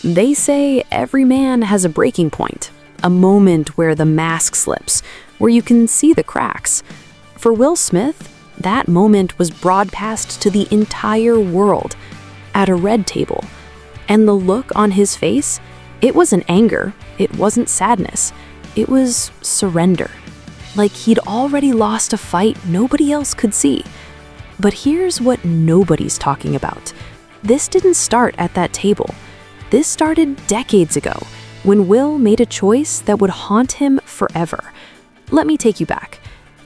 They say every man has a breaking point, a moment where the mask slips, where you can see the cracks. For Will Smith, that moment was broadcast to the entire world at a red table. And the look on his face, it wasn't anger, it wasn't sadness, it was surrender. Like he'd already lost a fight nobody else could see. But here's what nobody's talking about. This didn't start at that table. This started decades ago, when Will made a choice that would haunt him forever. Let me take you back.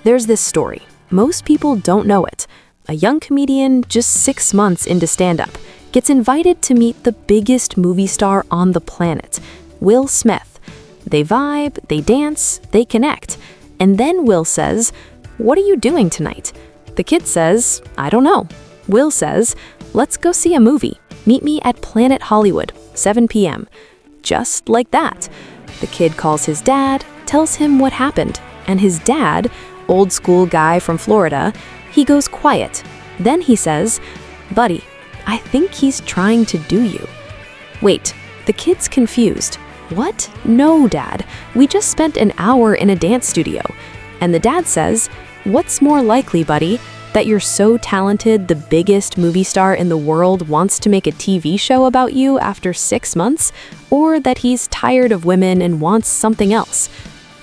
There's this story. Most people don't know it. A young comedian, just 6 months into stand-up, gets invited to meet the biggest movie star on the planet, Will Smith. They vibe, they dance, they connect. And then Will says, "What are you doing tonight?" The kid says, "I don't know." Will says, "Let's go see a movie. Meet me at Planet Hollywood, 7 p.m. Just like that. The kid calls his dad, tells him what happened, and his dad, old school guy from Florida, he goes quiet. Then he says, "Buddy, I think he's trying to do you." Wait, the kid's confused. What? No, Dad. We just spent an hour in a dance studio. And the dad says, "What's more likely, buddy? That you're so talented the biggest movie star in the world wants to make a TV show about you after 6 months, or that he's tired of women and wants something else?"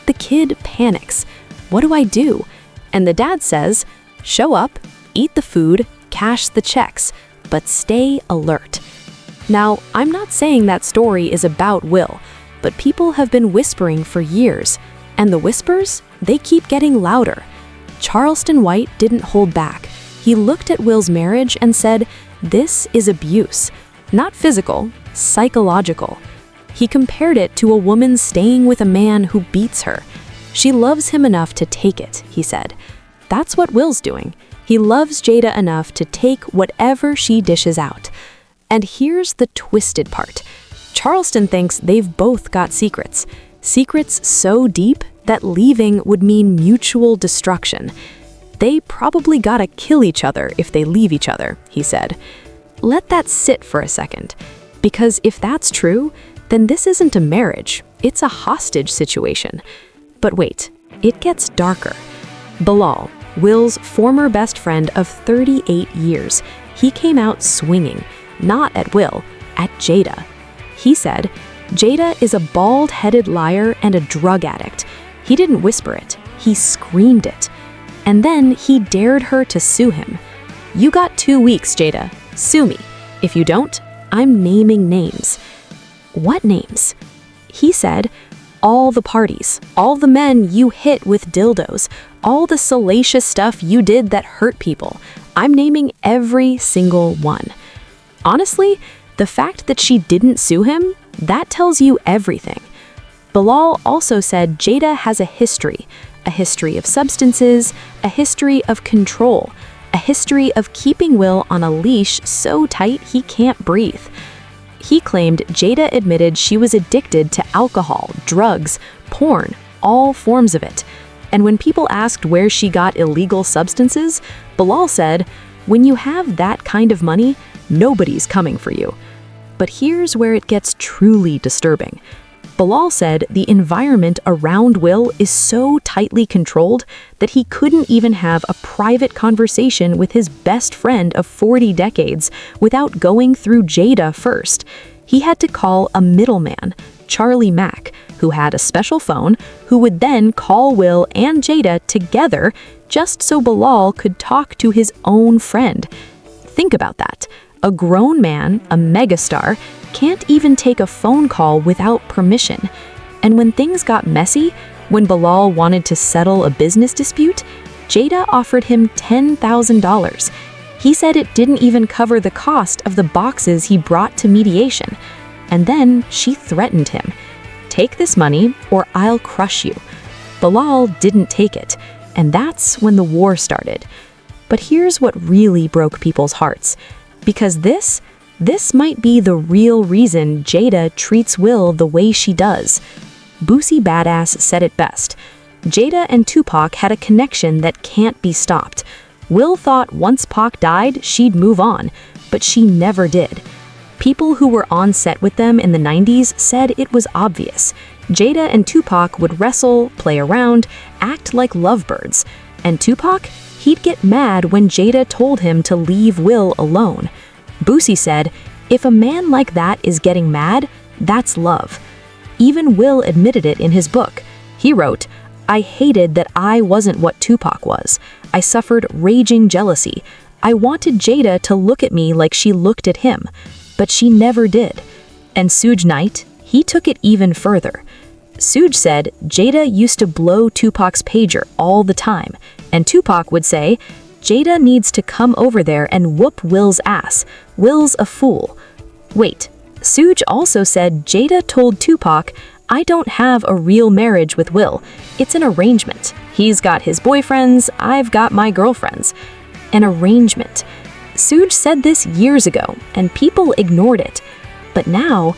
The kid panics. "What do I do?" And the dad says, "Show up, eat the food, cash the checks, but stay alert." Now, I'm not saying that story is about Will, but people have been whispering for years, and the whispers, they keep getting louder. Charleston White didn't hold back. He looked at Will's marriage and said, "This is abuse. Not physical, psychological." He compared it to a woman staying with a man who beats her. "She loves him enough to take it," he said. That's what Will's doing. He loves Jada enough to take whatever she dishes out. And here's the twisted part. Charleston thinks they've both got secrets. Secrets so deep that leaving would mean mutual destruction. They probably gotta kill each other if they leave each other, he said. Let that sit for a second. Because if that's true, then this isn't a marriage, it's a hostage situation. But wait, it gets darker. Bilal, Will's former best friend of 38 years, he came out swinging, not at Will, at Jada. He said, "Jada is a bald-headed liar and a drug addict." He didn't whisper it, he screamed it. And then he dared her to sue him. "You got 2 weeks, Jada. Sue me. If you don't, I'm naming names." What names? He said, all the parties, all the men you hit with dildos, all the salacious stuff you did that hurt people. I'm naming every single one. Honestly, the fact that she didn't sue him, that tells you everything. Bilal also said Jada has a history of substances, a history of control, a history of keeping Will on a leash so tight he can't breathe. He claimed Jada admitted she was addicted to alcohol, drugs, porn, all forms of it. And when people asked where she got illegal substances, Bilal said, "When you have that kind of money, nobody's coming for you." But here's where it gets truly disturbing. Bilal said the environment around Will is so tightly controlled that he couldn't even have a private conversation with his best friend of 40 decades without going through Jada first. He had to call a middleman, Charlie Mack, who had a special phone, who would then call Will and Jada together just so Bilal could talk to his own friend. Think about that. A grown man, a megastar, can't even take a phone call without permission. And when things got messy, when Bilal wanted to settle a business dispute, Jada offered him $10,000. He said it didn't even cover the cost of the boxes he brought to mediation. And then she threatened him. "Take this money or I'll crush you." Bilal didn't take it, and that's when the war started. But here's what really broke people's hearts. Because this might be the real reason Jada treats Will the way she does. Boosie Badazz said it best. Jada and Tupac had a connection that can't be stopped. Will thought once Pac died, she'd move on, but she never did. People who were on set with them in the 90s said it was obvious. Jada and Tupac would wrestle, play around, act like lovebirds. And Tupac? He'd get mad when Jada told him to leave Will alone. Boosie said, "If a man like that is getting mad, that's love." Even Will admitted it in his book. He wrote, "I hated that I wasn't what Tupac was. I suffered raging jealousy. I wanted Jada to look at me like she looked at him, but she never did." And Suge Knight, he took it even further. Suge said Jada used to blow Tupac's pager all the time, and Tupac would say, "Jada needs to come over there and whoop Will's ass. Will's a fool." Wait, Suge also said Jada told Tupac, "I don't have a real marriage with Will. It's an arrangement. He's got his boyfriends, I've got my girlfriends." An arrangement. Suge said this years ago, and people ignored it. But now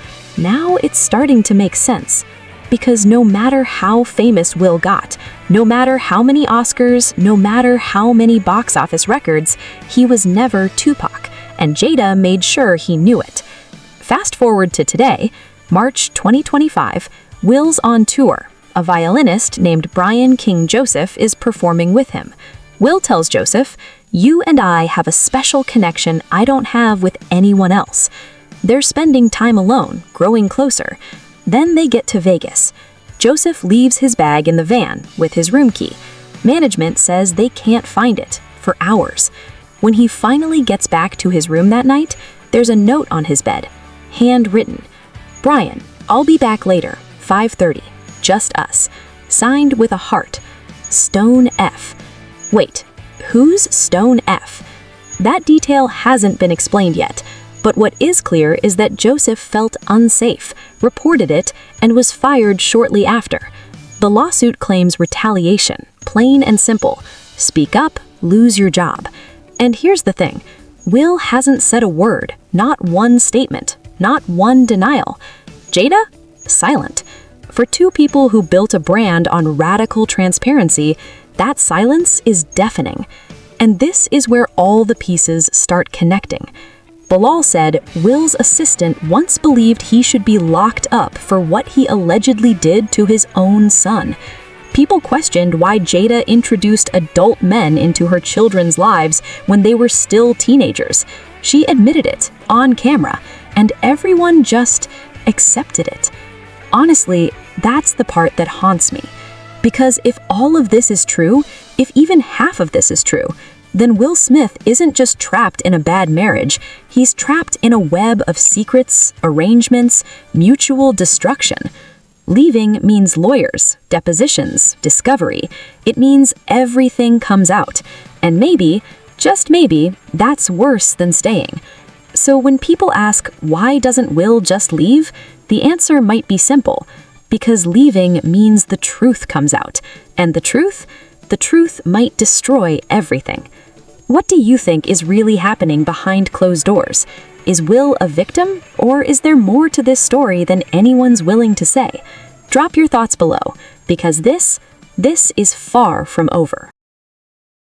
it's starting to make sense. Because no matter how famous Will got, no matter how many Oscars, no matter how many box office records, he was never Tupac, and Jada made sure he knew it. Fast forward to today, March 2025, Will's on tour. A violinist named Brian King Joseph is performing with him. Will tells Joseph, "You and I have a special connection I don't have with anyone else." They're spending time alone, growing closer. Then they get to Vegas. Joseph leaves his bag in the van with his room key. Management says they can't find it for hours. When he finally gets back to his room that night, there's a note on his bed, handwritten. "Brian, I'll be back later, 5:30, just us." Signed with a heart. Stone F. Wait, who's Stone F? That detail hasn't been explained yet. But what is clear is that Joseph felt unsafe, reported it, and was fired shortly after. The lawsuit claims retaliation, plain and simple. Speak up, lose your job. And here's the thing, Will hasn't said a word, not one statement, not one denial. Jada? Silent. For two people who built a brand on radical transparency, that silence is deafening. And this is where all the pieces start connecting. Bilal said Will's assistant once believed he should be locked up for what he allegedly did to his own son. People questioned why Jada introduced adult men into her children's lives when they were still teenagers. She admitted it, on camera, and everyone just accepted it. Honestly, that's the part that haunts me. Because if all of this is true, if even half of this is true, then Will Smith isn't just trapped in a bad marriage, he's trapped in a web of secrets, arrangements, mutual destruction. Leaving means lawyers, depositions, discovery. It means everything comes out. And maybe, just maybe, that's worse than staying. So when people ask, why doesn't Will just leave? The answer might be simple. Because leaving means the truth comes out. And the truth might destroy everything. What do you think is really happening behind closed doors? Is Will a victim, or is there more to this story than anyone's willing to say? Drop your thoughts below, because this is far from over.